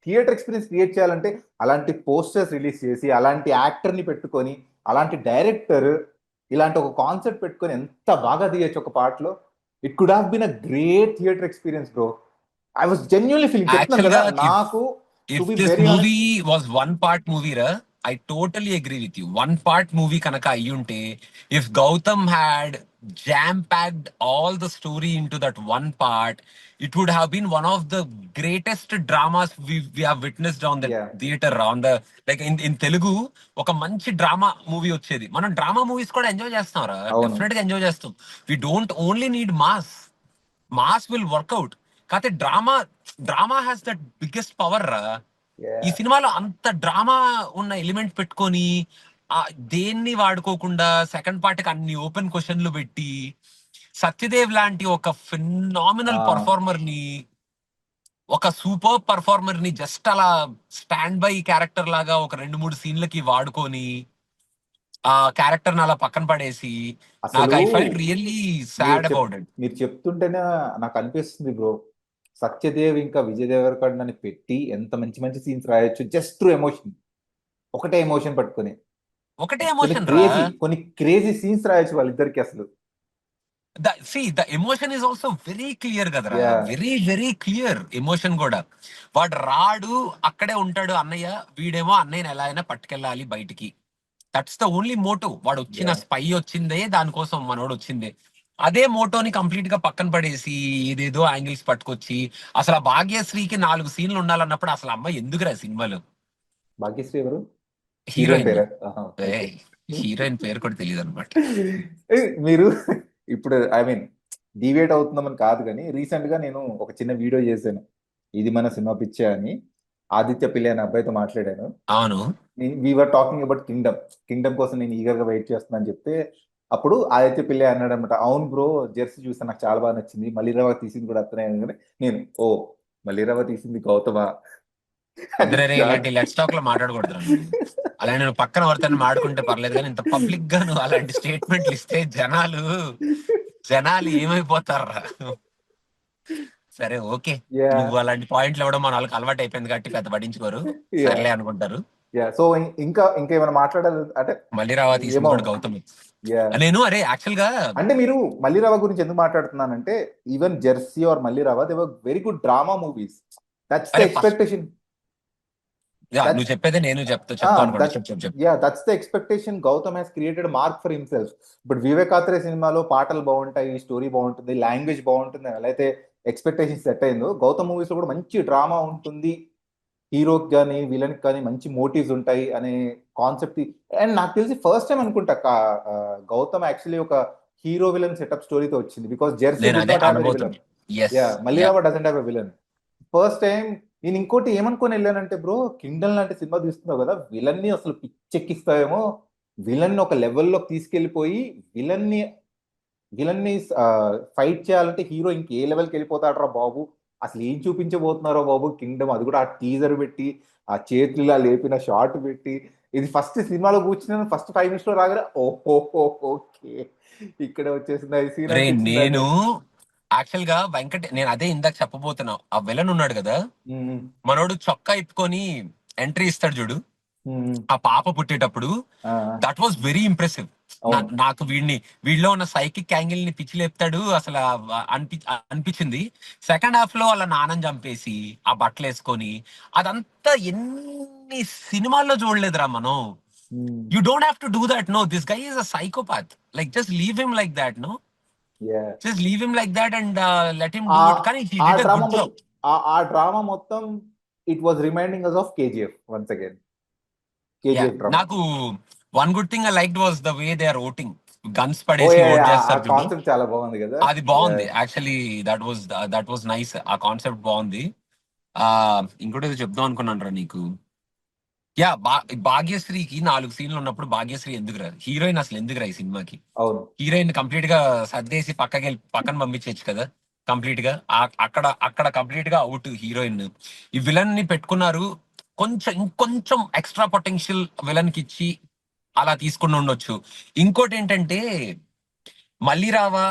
Theatre experience create చేయాలంటే అలాంటి పోస్టర్స్ రిలీజ్ చేసి, అలాంటి యాక్టర్ని పెట్టుకొని, అలాంటి డైరెక్టర్ ఇలాంటి ఒక కాన్సెప్ట్ పెట్టుకొని ఎంత బాగా తీయచ్చు ఒక పాటలో. It could have been a great theatre experience bro. I was genuinely feeling, చెప్తున్నాను యాక్చువల్ కదా గా నాకు. To if be this very movie honest. Was one part movie రా, I totally agree with you. One part movie కనుక అయ్యుంటే, if Gautam had jam packed all the story into that one part, it would have been one of the greatest dramas we have witnessed on the yeah. theater, on the like in Telugu. ఒక మంచి drama movie వచ్చేది. మనం drama movies కూడా enjoy చేస్తాం రా, అవును. Definite గా enjoy చేస్తాం. We don't only need mass will work out. కాకపోతే drama has that biggest power రా. ఈ సినిమాలో అంత డ్రామా ఉన్న ఎలిమెంట్ పెట్టుకొని ఆ దేన్ని వాడుకోకుండా సెకండ్ పార్ట్ కి అన్ని ఓపెన్ క్వశ్చన్లు పెట్టి, సత్యదేవ్ లాంటి ఒక ఫినామినల్ పర్ఫార్మర్ ని, ఒక సూపర్ పర్ఫార్మర్ ని జస్ట్ అలా స్టాండ్ బై క్యారెక్టర్ లాగా ఒక 2-3 సీన్లకి వాడుకొని ఆ క్యారెక్టర్ అలా పక్కన పడేసి, నాకు అసలు I felt really sad about it. మీరు చెప్తుంటేనే నాకు అనిపిస్తుంది బ్రో, సత్యదేవ్ ఇంకా విజయ్ దేవరకొండని పెట్టి ఎంత మంచి మంచి సీన్స్ రాయొచ్చు జస్ట్ త్రూ ఎమోషన్. ఒకటే ఎమోషన్ పట్టుకొని ఒకటే ఎమోషన్ రా. కొన్ని క్రేజీ సీన్స్ రాయొచ్చు వాళ్ళిద్దరికి అసలు. The emotion is also very clear కదరా, Yeah. Very very clear emotion కూడా. వాడు రాడు, అక్కడే ఉంటాడు అన్నయ్య, వీడేమో అన్నయ్యని ఎలా అయినా పట్టుకెళ్ళాలి బయటికి. That's the only motto. వాడు వచ్చిన Yeah. స్పై వచ్చిందే దానికోసం, మనోడు వచ్చిందే. అదే మోటోని కంప్లీట్ గా పక్కన పడేసి ఏదేదో యాంగిల్స్ పట్టుకొచ్చి, అసలు ఆ భాగ్యశ్రీకి 4 సీన్లు ఉండాలన్నప్పుడు అసలు అమ్మాయి ఎందుకురా సినిమాలో? భాగ్యశ్రీ ఎవరు? హీరోయిన్. పేరా? Okay. హీరోయిన్ పేరు కూడా తెలియదు అనమాట. మీరు ఇప్పుడు ఐ మీన్ డివేట్ అవుతుందామని కాదు, కానీ రీసెంట్ గా నేను ఒక చిన్న వీడియో చేశాను, ఇది మన సినిమా పిచ్చే అని. ఆదిత్య పిల్లి అనే అబ్బాయితో మాట్లాడాను. అవును. వీఆర్ టాకింగ్ అబౌట్ కింగ్డమ్ కోసం నేను ఈగర్ గా వెయిట్ చేస్తున్నా అని చెప్తే, అప్పుడు ఆదిత్య పిల్లి అన్నాడు అనమాట, అవును బ్రో జెర్సీ చూస్తే నాకు చాలా బాగా నచ్చింది, మల్లిరావ తీసింది కూడా అతనే అనగానే నేను, ఓ మల్లిరావ తీసింది గౌతమా అని అదే shock. ఇలాంటి లెట్స్ టాక్ లో మాట్లాడకూడదు. అలా నేను పక్కన ఎవరితో మాడుకుంటే పర్లేదు, కానీ ఇంత పబ్లిక్ గా నువ్వు అలాంటి స్టేట్మెంట్లు ఇస్తే జనాలు ఏమైపోతారా? సరే ఓకే, Yeah. నువ్వు అలాంటి పాయింట్లు ఇవ్వడం మన వాళ్ళకి అలవాటు అయిపోయింది కాబట్టి పెద్ద పట్టించుకోరు, Yeah. సర్లే అనుకుంటారు. సో ఇంకా ఏమైనా మాట్లాడాలి అంటే మళ్ళీ రావా తీసింది ఏమో. కూడా గౌతమ్. Yeah. నేను అరే యాక్చువల్ గా అంటే మీరు మల్లిరావ గురించి ఎందుకు మాట్లాడుతున్నానంటే, even Jersey or Malliraava they were very good drama movies. That's the అరే ఎక్స్పెక్టేషన్. యా That's నువ్వు చెప్పేదే నేను చెప్తా అనుకోండి. that చెప్పు. yeah, that's the expectation Gautam has created a mark for himself. But Vivek Athreya సినిమాలో పాటలు బాగుంటాయి, స్టోరీ బాగుంటుంది, లాంగ్వేజ్ బాగుంటుంది అని ఎలా అయితే ఎక్స్పెక్టేషన్ సెట్ అయిందో, గౌతమ్ మూవీస్ లో కూడా మంచి డ్రామా ఉంటుంది, హీరోకి కానీ విలన్ కానీ మంచి మోటివ్స్ ఉంటాయి అనే కాన్సెప్ట్. అండ్ నాకు తెలిసి ఫస్ట్ టైం అనుకుంటా గౌతమ్ యాక్చువల్లీ ఒక హీరో విలన్ సెటప్ స్టోరీతో వచ్చింది, బికాస్ జెర్సీ నేను డిడ్ అదే నాట్ హ్యావ్ ఎ విలన్. అనబోతున్నా. Yes. Yeah, yeah. Mallirava doesn't have a villain. First time నేను ఇంకోటి ఏమనుకొని వెళ్ళానంటే బ్రో, కింగ్డమ్ లాంటి సినిమా తీస్తున్నావు కదా, విలన్ ని అసలు పిచ్చెక్కిస్తావేమో, విలన్ ని ఒక లెవెల్లోకి తీసుకెళ్లిపోయి విలన్ ని ఫైట్ చేయాలంటే హీరో ఇంకే లెవెల్కి వెళ్ళిపోతాడరా బాబు, అసలు ఏం చూపించబోతున్నారో బాబు కింగ్డమ్, అది కూడా ఆ టీజర్ పెట్టి, ఆ చేతులు ఇలా లేపిన షార్ట్ పెట్టి, ఇది ఫస్ట్ సినిమాలో కూర్చున్నాను, ఫస్ట్ 5 minutes లో రాగానే ఓహో, ఓకే ఇక్కడ వచ్చేసింది ఈ సీన్ రే అనిపించిందండి. నేను యాక్చువల్ గా నేను అదే ఇందాక చెప్పబోతున్నా. ఆ విలన్ ఉన్నాడు కదా, మనోడు చొక్కా ఇప్పుకొని ఎంట్రీ ఇస్తాడు చూడు ఆ పాప పుట్టేటప్పుడు, దట్ వాస్ వెరీ ఇంప్రెసివ్. అవును. నాకు వీడిలో ఉన్న సైకిక్ యాంగిల్ ని పిచ్చి లేపుతాడు అసలు. అనిపించింది. సెకండ్ హాఫ్ లో వాళ్ళ నాన్నని చంపేసి ఆ బట్టలు వేసుకొని, అదంతా ఎన్ని సినిమాల్లో చూడలేదురా మనం. You don't have to do that. No, this guy is a psychopath. Like just leave him like that. No, Yeah. Just leave him like that and let him uh do it. కానీ he uh did a drama good job. Uh drama మొత్తం it was reminding us of KGF once again. Yeah, KGF drama. నాకు one good thing I liked was the way they are voting. Guns ఓ పడేసి vote ఆ చేస్తారు చూడు, concept చాలా బాగుంది కదా. అది బాగుంది యాక్చువల్లీ. That was nice. ఆ కాన్సెప్ట్ బాగుంది. ఆ ఇంకోటి ఏదో చెప్దాం అనుకున్నాను రా నీకు. యా, భాగ్యశ్రీకి 4 సీన్లు ఉన్నప్పుడు భాగ్యశ్రీ ఎందుకు రా, హీరోయిన్ అసలు ఎందుకు రా ఈ సినిమాకి? అవును. హీరోయిన్ కంప్లీట్ గా సర్దేసి పక్కన పంపించచ్చు కదా కంప్లీట్ గా. అక్కడ అక్కడ కంప్లీట్ గా అవుట్ హీరోయిన్. ఈ విలన్ ని పెట్టుకున్నారు, ఇంకొంచెం ఎక్స్ట్రా పొటెన్షియల్ విలన్ కి ఇచ్చి అలా తీసుకుని ఉండొచ్చు. ఇంకోటి ఏంటంటే, మళ్ళీ రావా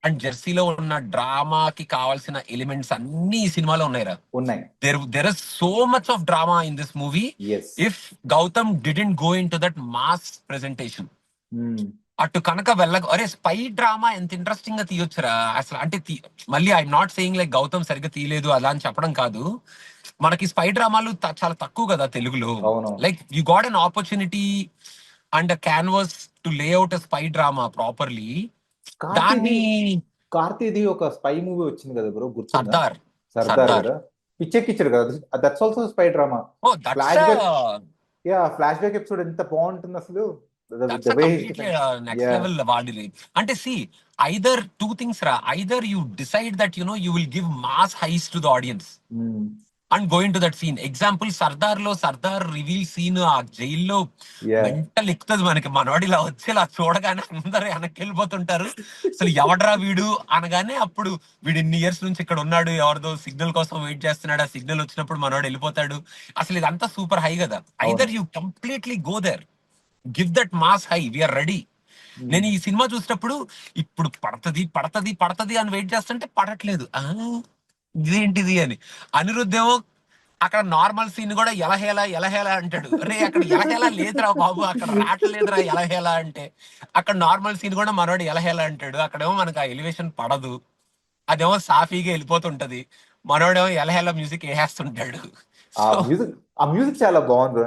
అండ్ జెర్సీలో ఉన్న డ్రామాకి కావాల్సిన ఎలిమెంట్స్ అన్ని ఈ సినిమాలో ఉన్నాయిరా. ఉన్నాయి. there is so much of drama in this movie. Yes. If Gautam didn't go into that mass presentation, అటు కనుక అరే స్పై డ్రామా ఎంత ఇంట్రెస్టింగ్ గా తీయొచ్చురా అసలు. అంటే మళ్ళీ I'm not saying like Gautam సరిగ్గా తీయలేదు అలా అని చెప్పడం కాదు. మనకి స్పై డ్రామాలు చాలా తక్కువ కదా తెలుగులో. అవును. Like you got an opportunity and a canvas to lay out a spy drama properly. దాన్ని కార్తీది ఒక స్పై మూవీ వచ్చింది కదా బ్రో, గుర్తుందా? సర్దార్ సర్దార్ కదా, పిచ్చెక్కిచ్చాడు కదా, that's also spy drama. Oh that's flashback episode ఎంత బాగుంటుంది అసలు. దట్స్ కంప్లీట్లీ నెక్స్ట్ లెవెల్ వాడిది. అంటే సి, ఐదర్ టూ థింగ్స్ రా, either you decide that you will give mass highs to the audience and going to that scene. Example Sardar reveal scene uh జైల్లో mental ఎక్కుతుంది మనకి. మనవాడు ఇలా వచ్చి ఇలా చూడగానే అందరూ వెనక్కి వెళ్ళిపోతుంటారు. అసలు ఎవడ్రా వీడు అనగానే, అప్పుడు వీడు ఇన్ని ఇయర్స్ నుంచి ఇక్కడ ఉన్నాడు, ఎవరిదో సిగ్నల్ కోసం వెయిట్ చేస్తున్నాడు, ఆ సిగ్నల్ వచ్చినప్పుడు మనవాడు వెళ్ళిపోతాడు. అసలు ఇదంతా సూపర్ హై కదా. Either you completely go there, give that mass high, we are ready. నేను ఈ సినిమా చూసినప్పుడు ఇప్పుడు పడతది అని వెయిట్ చేస్తుంటే పడట్లేదు. ఇదేంటిది అని. అనిరుద్ధ్ ఏమో అక్కడ నార్మల్ సీన్ కూడా ఎలహేలా అంటాడు. అరే అక్కడ ఎలహేలా లేదురా బాబు, అక్కడ రావట్లేదురా ఎలహేలా అంటే. అక్కడ నార్మల్ సీన్ కూడా మనోడు ఎలహేలా అంటాడు. అక్కడేమో మనకు ఆ ఎలివేషన్ పడదు, అదేమో సాఫీగా వెళ్ళిపోతుంటది. మనోడేమో ఎలహేలా మ్యూజిక్ వేసేస్తుంటాడు. ఆ మ్యూజిక్ చాలా బాగుంది.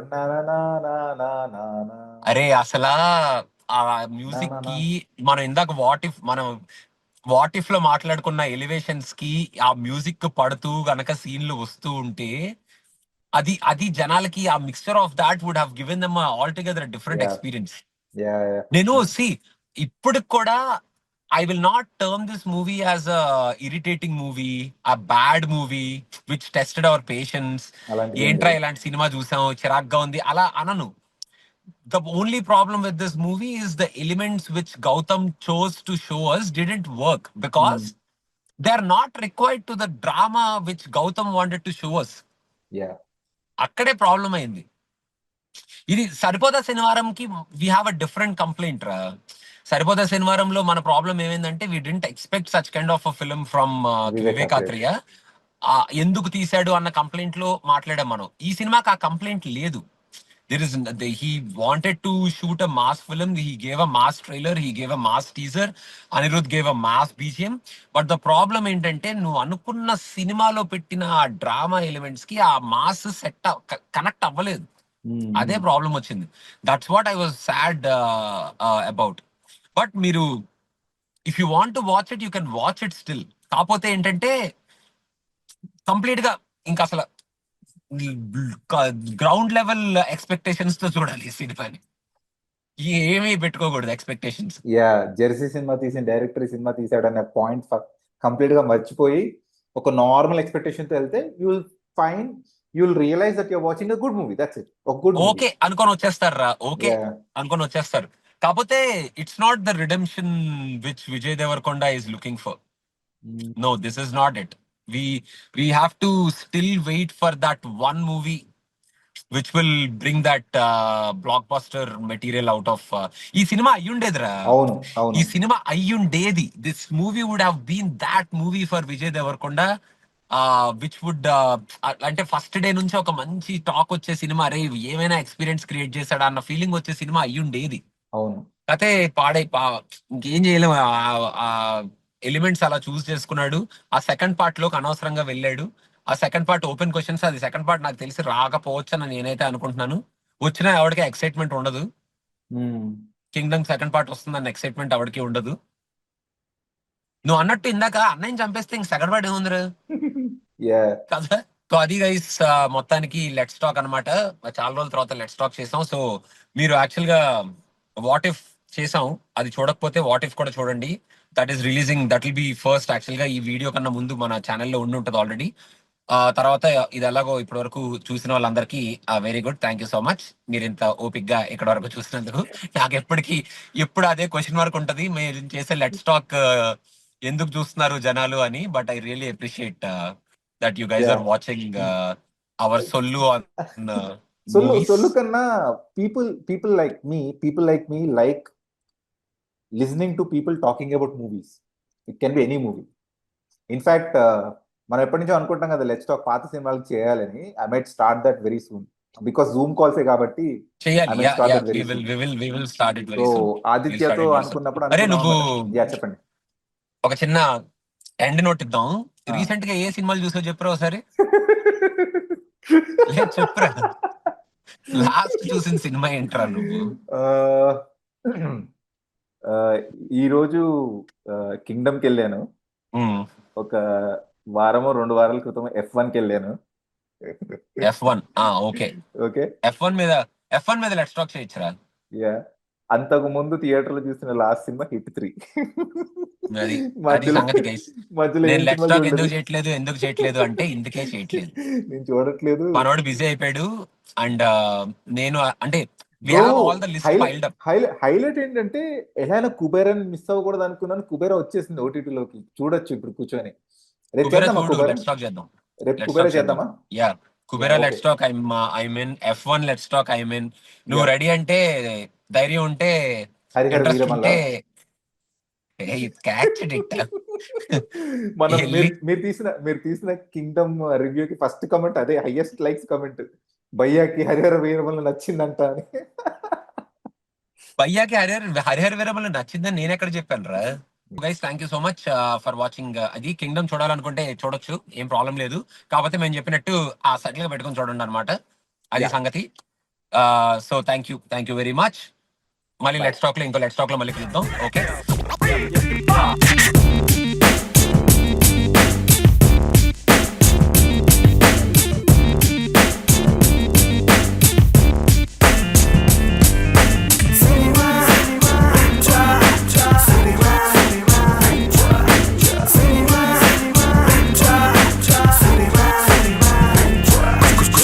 అరే అసలా ఆ మ్యూజిక్ కి మనం ఇందాక వాట్ ఇఫ్ లో మాట్లాడుకున్న ఎలివేషన్స్ కి ఆ మ్యూజిక్ పడుతూ గనక సీన్లు వస్తూ ఉంటే, అది జనాలకి uh mixture of that would have given them all together different experience. నేను ఇప్పుడు కూడా I will not term this movie as a irritating movie, a bad movie which tested our patience. ఏంట్రా ఇలాంటి సినిమా చూసాం చిరాగ్గా ఉంది అలా అనను. The only problem with this movie is the elements which Gautam chose to show us didn't work because they're not required to the drama which Gautam wanted to show us. అక్కడే problem అయింది. ఇది సరిపోదా శనివారంకి we have a different complaint రా. సరిపోదా శనివారంలో మన problem ఏమైందంటే, we didn't expect such kind of a film from Vivekathreya. ఎందుకు తీసాడు అన్న కంప్లైంట్ లో మాట్లాడాం మనం. ఈ సినిమాకి ఆ కంప్లైంట్ లేదు. there is he wanted to shoot a mass film. He gave a mass trailer. He gave a mass teaser. Anirudh gave a mass BGM. But the problem ఏంటంటే నువ్వు అనుకున్న సినిమాలో పెట్టిన ఆ డ్రామా ఎలిమెంట్స్ కి ఆ మాస్ సెట్ కనెక్ట్ అవ్వలేదు. అదే ప్రాబ్లం వచ్చింది. That's what I was sad about. But మీరు if you want to watch it you can watch it still. కాకపోతే ఏంటంటే కంప్లీట్ గా ఇంకా అసలు గ్రౌండ్ లెవెల్ ఎక్స్పెక్టేషన్స్ తో చూడాలి ఈ సినిమాని. ఏమీ పెట్టుకోకూడదు ఎక్స్పెక్టేషన్స్. యా, జెర్సీ సినిమా తీసిన డైరెక్టర్ ఈ సినిమా తీసాడు అనే పాయింట్ కంప్లీట్ గా మర్చిపోయి ఒక నార్మల్ ఎక్స్పెక్టేషన్ తో వెళ్తే you will find, you will realise that you're watching a good movie. That's it. ఒక గుడ్ ఓకే అనుకొని వచ్చేస్తారు రా, ఓకే అనుకొని వచ్చేస్తారు. కాకపోతే it's not the redemption which Vijay Devarakonda is looking for. No, this is not it. We have to still wait for that one movie which will bring that blockbuster material out of ఈ cinema అయ్యుండేదిరా. అవును అవును ఈ cinema అయ్యుండేది. This movie would have been that movie for Vijay Deverakonda, which would అంటే first day నుంచి ఒక మంచి టాక్ వచ్చే సినిమా, రే ఏమైనా ఎక్స్పీరియన్స్ క్రియేట్ చేశాడా అన్న ఫీలింగ్ వచ్చే సినిమా అయ్యుండేది. అవును కతే ఇంకేం చేయలేము. ఆ ఎలిమెంట్స్ అలా చూస్ చేసుకున్నాడు. ఆ సెకండ్ పార్ట్ లోకి అనవసరంగా వెళ్ళాడు. ఆ సెకండ్ పార్ట్ ఓపెన్ క్వశ్చన్స్, అది సెకండ్ పార్ట్ నాకు తెలిసి రాకపోవచ్చు అని నేనైతే అనుకుంటున్నాను. వచ్చినా ఎవరికి ఎక్సైట్మెంట్ ఉండదు. కింగ్డమ్ సెకండ్ పార్ట్ వస్తుందన్న ఎక్సైట్మెంట్ ఎవరికి ఉండదు. నువ్వు అన్నట్టు ఇందాక అన్నయ్యని చంపేస్తే ఇంక సెకండ్ పార్ట్ ఏముందిరా కదా. సో అది గైస్ మొత్తానికి లెట్స్ టాక్ అనమాట. చాలా రోజుల తర్వాత లెట్స్ టాక్ చేసాం. సో మీరు యాక్చువల్ గా వాట్ ఇఫ్ చేసాం, అది చూడకపోతే వాట్ ఇఫ్ కూడా చూడండి. That is releasing, that will be first. Actual గా ఈ వీడియో కన్నా ముందు మన ఛానల్లో ఉండి ఉంటుంది ఆల్రెడీ. తర్వాత ఇది ఎలాగో ఇప్పటి వరకు చూసిన వాళ్ళందరికీ very good, thank you so much. మీరు ఇంత ఓపిక్ గా ఇక్కడ వరకు చూసినందుకు. నాకు ఎప్పుడు అదే క్వశ్చన్ మార్క్ ఉంటది మీరు చేసే లెట్స్ టాక్ ఎందుకు చూస్తున్నారు జనాలు అని. But I really appreciate that you guys are watching our సొల్లు ఆన్ సొల్లు కన్నా people like me like listening to people talking about movies. It can be any movie. In fact, మనం ఎప్పటి నుంచో అనుకుంటాం కదా లెట్స్ టాక్ పాత సినిమాలకు చేయాలని. I might start that very soon because Zoom కాల్సే కాబట్టి ఆదిత్యతో అనుకున్నప్పుడు చెప్పండి. ఒక చిన్న ఎండ్ నోట్ ఇద్దాం. రీసెంట్ గా ఏ సినిమాలు చూసో చెప్పరా ఒకసారి. చెప్పరా లాస్ట్ చూసిన సినిమా ఏంట్రా నువ్వు? ఈ రోజు కింగ్డమ్ కి వెళ్ళాను. ఒక వారమో 2 వారాల క్రితం F1 కి వెళ్ళాను. F1 ఓకే ఓకే F1 మీద లెట్స్ టాక్ చేయొచ్చురా. యా, అంతకు ముందు థియేటర్ లో చూసిన లాస్ట్ సినిమా హిట్ 3. ఎందుకు చేయట్లేదు అంటే ఇందుకే చేయట్లేదు. నేను చూడట్లేదు, మనోడు బిజీ అయిపోయాడు. అండ్ నేను అంటే హైలైట్ ఏంటంటే ఎలా కుబేరాని మిస్ అవ్వకూడదు అనుకున్నాను. కుబేరా వచ్చేసింది OTT లోకి, చూడొచ్చు ఇప్పుడు కూర్చొని. రేపు కుబేరా చేద్దామా? Yeah, Kubera let's talk. I mean F1 let's talk. I mean నువ్వు రెడీ అంటే, ధైర్యం ఉంటే, మనం మీరు తీసిన కింగ్డమ్ రివ్యూకి ఫస్ట్ కమెంట్ అదే, హైయెస్ట్ లైక్స్ కమెంట్. భయ్యాకి హరిహర వీరమల్లు నచ్చిందంట అని. భయ్యాకి హరిహర వీరమల్లు నచ్చిందని నేను ఎక్కడ చెప్పాను రా. Guys thank you so much for watching. అది కింగ్డమ్ చూడాలనుకుంటే చూడొచ్చు, ఏం ప్రాబ్లం లేదు. కాకపోతే మేము చెప్పినట్టు ఆ సెటిల్ గా పెట్టుకుని చూడండి అనమాట, అది సంగతి. So thank you very much. మళ్ళీ లెట్స్ టాక్ లో మళ్ళీ కలుద్దాం. ఓకే.